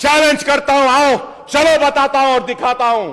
Challenge करता हूं, आओ चलो बताता हूं और दिखाता हूं।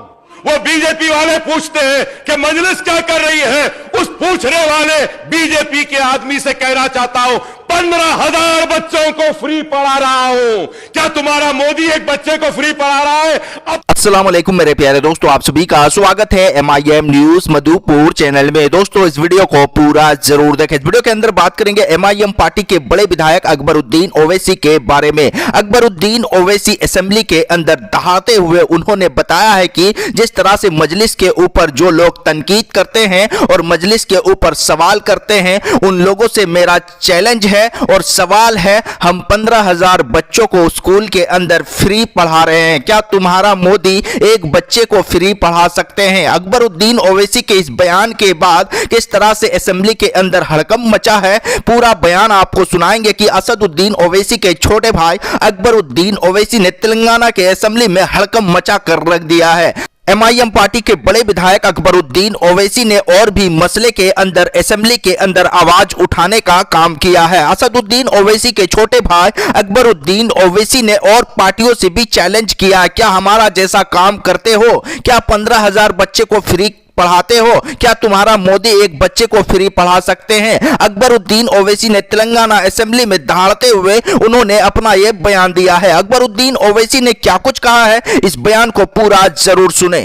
वो बीजेपी वाले पूछते हैं कि मजलिस क्या कर रही है, उस पूछने वाले बीजेपी के आदमी से कहना चाहता हूं 15,000 बच्चों को फ्री पढ़ा रहा हूं। क्या तुम्हारा मोदी एक बच्चे को फ्री पढ़ा रहा है? अस्सलाम वालेकुम मेरे प्यारे दोस्तों, आप सभी का स्वागत है MIM न्यूज मधुपुर चैनल में। दोस्तों इस वीडियो को पूरा जरूर देखें। इस वीडियो के अंदर बात करेंगे MIM पार्टी के बड़े विधायक अकबरुद्दीन ओवैसी के बारे में। अकबरुद्दीन ओवैसी असेंबली के अंदर दहाड़ते हुए उन्होंने बताया है कि जिस तरह से मजलिस के ऊपर जो लोग तनकीद करते हैं और मजलिस के ऊपर सवाल करते हैं, उन लोगों से मेरा चैलेंज है और सवाल है, हम 15,000 बच्चों को स्कूल के अंदर फ्री पढ़ा रहे हैं, क्या तुम्हारा मोदी एक बच्चे को फ्री पढ़ा सकते हैं? अकबरुद्दीन ओवैसी के इस बयान के बाद किस तरह से असेंबली के अंदर हड़कंप मचा है, पूरा बयान आपको सुनाएंगे कि असदुद्दीन ओवैसी के छोटे भाई अकबरुद्दीन ओवैसी ने तेलंगाना के असेंबली में हड़कंप मचा कर रख दिया है। MIM पार्टी के बड़े विधायक अकबरुद्दीन ओवैसी ने और भी मसले के अंदर असेंबली के अंदर आवाज उठाने का काम किया है। असदुद्दीन ओवैसी के छोटे भाई अकबरुद्दीन ओवैसी ने और पार्टियों से भी चैलेंज किया है, क्या हमारा जैसा काम करते हो? क्या 15,000 बच्चे को फ्री पढ़ाते हो? क्या तुम्हारा मोदी एक बच्चे को फ्री पढ़ा सकते हैं? अकबरुद्दीन ओवैसी ने तेलंगाना असेंबली में दहाड़ते हुए उन्होंने अपना यह बयान दिया है। अकबरुद्दीन ओवैसी ने क्या कुछ कहा है, इस बयान को पूरा जरूर सुने।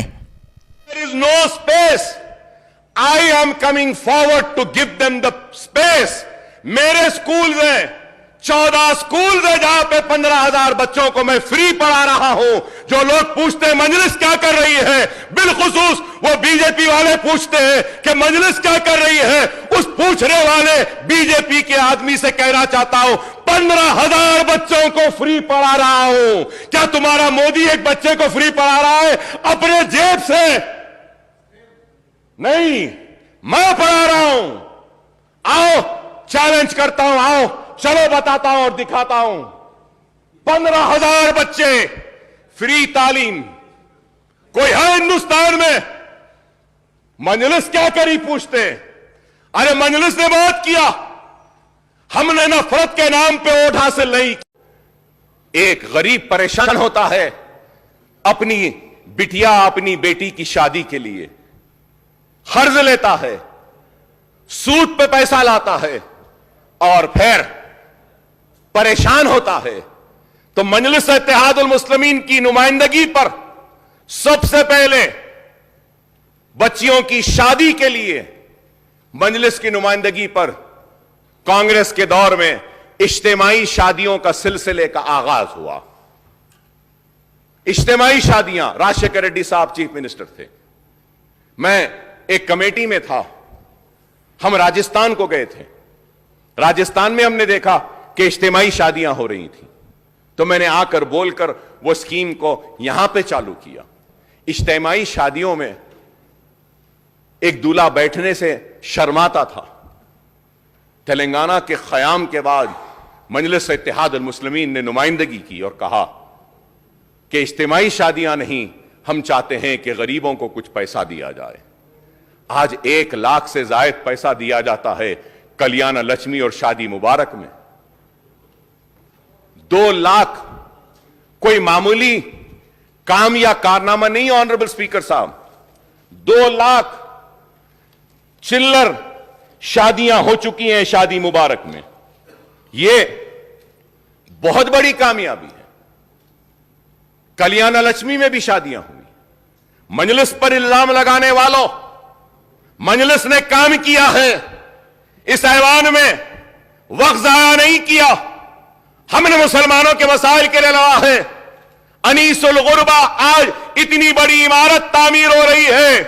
There is no space. I am coming forward to give them the space. मेरे स्कूल में 14 स्कूल है जहां पे 15,000 बच्चों को मैं फ्री पढ़ा रहा हूं। जो लोग पूछते हैं मजलिस क्या कर रही है, बिलखुसूस वो बीजेपी वाले पूछते हैं कि मजलिस क्या कर रही है, उस पूछने वाले बीजेपी के आदमी से कहना चाहता हूं 15,000 बच्चों को फ्री पढ़ा रहा हूं। क्या तुम्हारा मोदी एक बच्चे को फ्री पढ़ा रहा है अपने जेब से? नहीं, मैं पढ़ा रहा हूं। आओ चैलेंज करता हूं, आओ चलो बताता हूं और दिखाता हूं। 15,000 बच्चे फ्री तालीम। कोई है हिंदुस्तान में? मजलिस क्या करी पूछते? अरे मजलिस ने बहुत किया, हमने नफरत के नाम पे वोट हासिल नहीं। एक गरीब परेशान होता है अपनी बिटिया अपनी बेटी की शादी के लिए, कर्ज लेता है, सूद पे पैसा लाता है और फिर परेशान होता है, तो मजलिस इत्तेहादुल मुस्लिमीन की नुमाइंदगी पर सबसे पहले बच्चियों की शादी के लिए मजलिस की नुमाइंदगी पर कांग्रेस के दौर में इज्तिमाई शादियों का सिलसिले का आगाज हुआ। इज्तिमाई शादियां, राजशेखर रेड्डी साहब चीफ मिनिस्टर थे, मैं एक कमेटी में था, हम राजस्थान को गए थे। राजस्थान में हमने देखा कि इज्तिमाई शादियां हो रही थी, तो मैंने आकर बोलकर वो स्कीम को यहां पे चालू किया। इज्तिमाई शादियों में एक दूल्हा बैठने से शर्माता था। तेलंगाना के क़याम के बाद मजलिस इत्तेहादुल मुस्लिमीन ने नुमाइंदगी की और कहा कि इज्तिमाई शादियां नहीं, हम चाहते हैं कि गरीबों को कुछ पैसा दिया जाए। आज 1 लाख से ज्यादा पैसा दिया जाता है कल्याण लक्ष्मी और शादी मुबारक में। 2 लाख कोई मामूली काम या कारनामा नहीं ऑनरेबल स्पीकर साहब। 2 लाख चिल्लर शादियां हो चुकी हैं शादी मुबारक में। यह बहुत बड़ी कामयाबी है। कल्याण लक्ष्मी में भी शादियां हुई। मजलिस पर इल्जाम लगाने वालों, मजलिस ने काम किया है, इस ऐवान में वक्त जाया नहीं किया। हमने मुसलमानों के मसाइल के लिए लड़ा है। अनीसुल गुरबा, आज इतनी बड़ी इमारत तामीर हो रही है।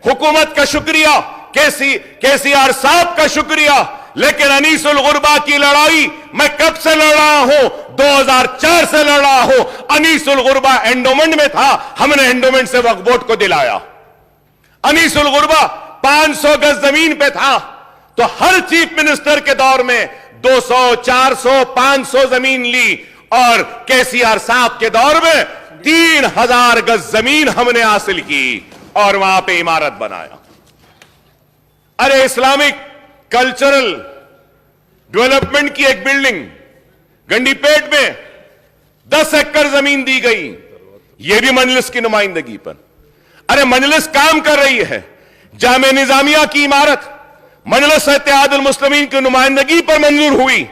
हुकूमत का शुक्रिया, केसीआर साहब का शुक्रिया, लेकिन अनीसुल गुरबा की लड़ाई मैं कब से लड़ रहा हूं? 2004 से लड़ रहा हूं। अनीसुल गुरबा एंडोमेंट में था, हमने एंडोमेंट से वक्फ बोर्ड को दिलाया। अनीसुल गुरबा 500 गज जमीन पे था, तो हर चीफ मिनिस्टर के दौर में 200, 400, 500 जमीन ली, और केसीआर साहब के दौर में 3,000 गज जमीन हमने हासिल की और वहां पे इमारत बनाया। अरे इस्लामिक कल्चरल डेवलपमेंट की एक बिल्डिंग गंडीपेट में 10 एकड़ जमीन दी गई, यह भी मजलिस की नुमाइंदगी पर। अरे मजलिस काम कर रही है, जामे निजामिया की इमारत मजलिस इत्तेहादुल मुस्लिमीन की नुमाइंदगी पर मंजूर हुई।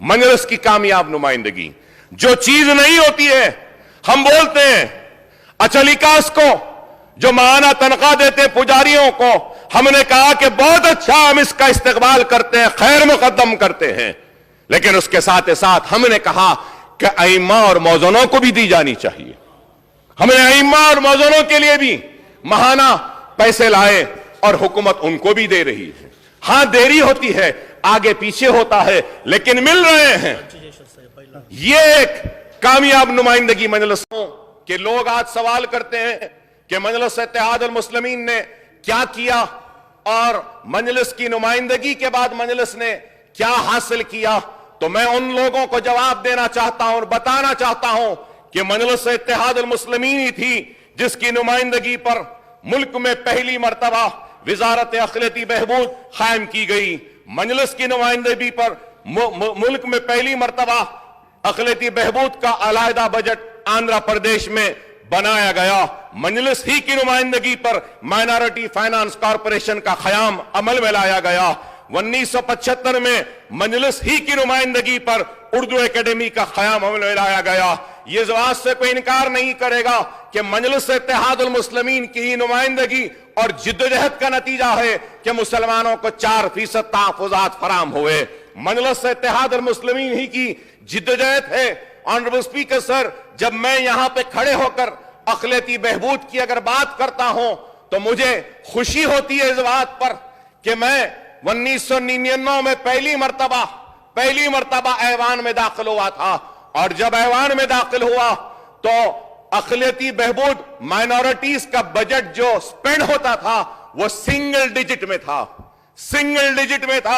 मजलिस की कामयाब नुमाइंदगी, जो चीज नहीं होती है हम बोलते हैं। अचलिकास को जो माहाना तनख्वाह देते पुजारियों को, हमने कहा कि बहुत अच्छा, हम इसका इस्तकबाल करते हैं, खैर मुकद्दम करते हैं, लेकिन उसके साथ साथ हमने कहा कि अइम्मा और मौज़नों को भी दी जानी चाहिए। हमने अइम्मा और मौज़नों के लिए भी माहाना पैसे लाए और हुकूमत उनको भी दे रही है। हां, देरी होती है, आगे पीछे होता है, लेकिन मिल रहे हैं। ये एक कामयाब नुमाइंदगी मजलिसों के। लोग आज सवाल करते हैं कि मजलिस इत्तेहादुल मुस्लिमीन ने क्या किया और मजलिस की नुमाइंदगी के बाद मजलिस ने क्या हासिल किया। तो मैं उन लोगों को जवाब देना चाहता हूं और बताना चाहता हूं कि मजलिस इत्तेहादुल मुस्लिमीन ही थी जिसकी नुमाइंदगी पर मुल्क में पहली मर्तबा वजारत अखिलती बहबूद कायम की गई। मजलिस की नुमाइंदगी पर मुल्क में पहली मर्तबा अखिलती बहबूद का अलहदा बजट आंध्र प्रदेश में बनाया गया। मजलिस ही की नुमाइंदगी पर माइनॉरिटी फाइनेंस कॉरपोरेशन का क़याम अमल में लाया गया। 1975 में मजलिस ही की नुमाइंदगी पर उर्दू एकेडमी का क़याम अमल में लाया गया। ये इस बात से कोई इनकार नहीं करेगा कि मजलिस इत्तेहादुल मुस्लिमीन की ही नुमाइंदगी और जिद्दोजहद का नतीजा है कि मुसलमानों को 4% तहफ़्फ़ुज़ात फराम हुए। मजलिस इत्तेहादुल मुस्लिमीन ही की जिद्दोजहद है। ऑनरेबल स्पीकर सर, जब मैं यहां पे खड़े होकर अखिलती बहबूद की अगर बात करता हूं तो मुझे खुशी होती है इस बात पर कि मैं 1999 में पहली मर्तबा ऐवान में दाखिल हुआ था, और जब ऐवान में दाखिल हुआ तो अखिलती बहबूद माइनॉरिटीज का बजट जो स्पेंड होता था वो सिंगल डिजिट में था।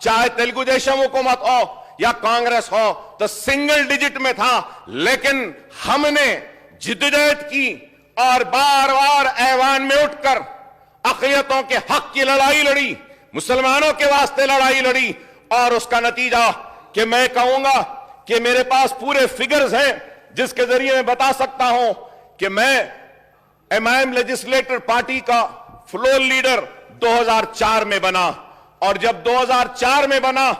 चाहे तेलुगु देशम हुकूमत हो या कांग्रेस हो, तो सिंगल डिजिट में था। लेकिन हमने जिद्दोजहद की और बार बार ऐवान में उठकर अक़लियतों के हक की लड़ाई लड़ी, मुसलमानों के वास्ते लड़ाई लड़ी, और उसका नतीजा कि मैं कहूंगा कि मेरे पास पूरे फिगर्स हैं जिसके जरिए मैं बता सकता हूं कि मैं एमआईएम लेजिस्लेटर पार्टी का फ्लोर लीडर 2004 में बना, और जब 2004 में बना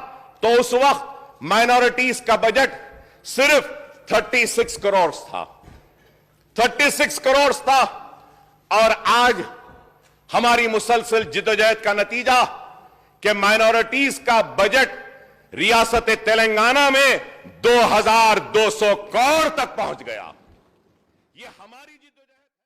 तो उस वक्त माइनॉरिटीज का बजट सिर्फ 36 करोड़ था। 36 करोड़ था, और आज हमारी मुसलसल जिद्दोजहद का नतीजा कि माइनॉरिटीज का बजट रियासत तेलंगाना में 2200 करोड़ तक पहुंच गया। ये हमारी जिद्दोजहद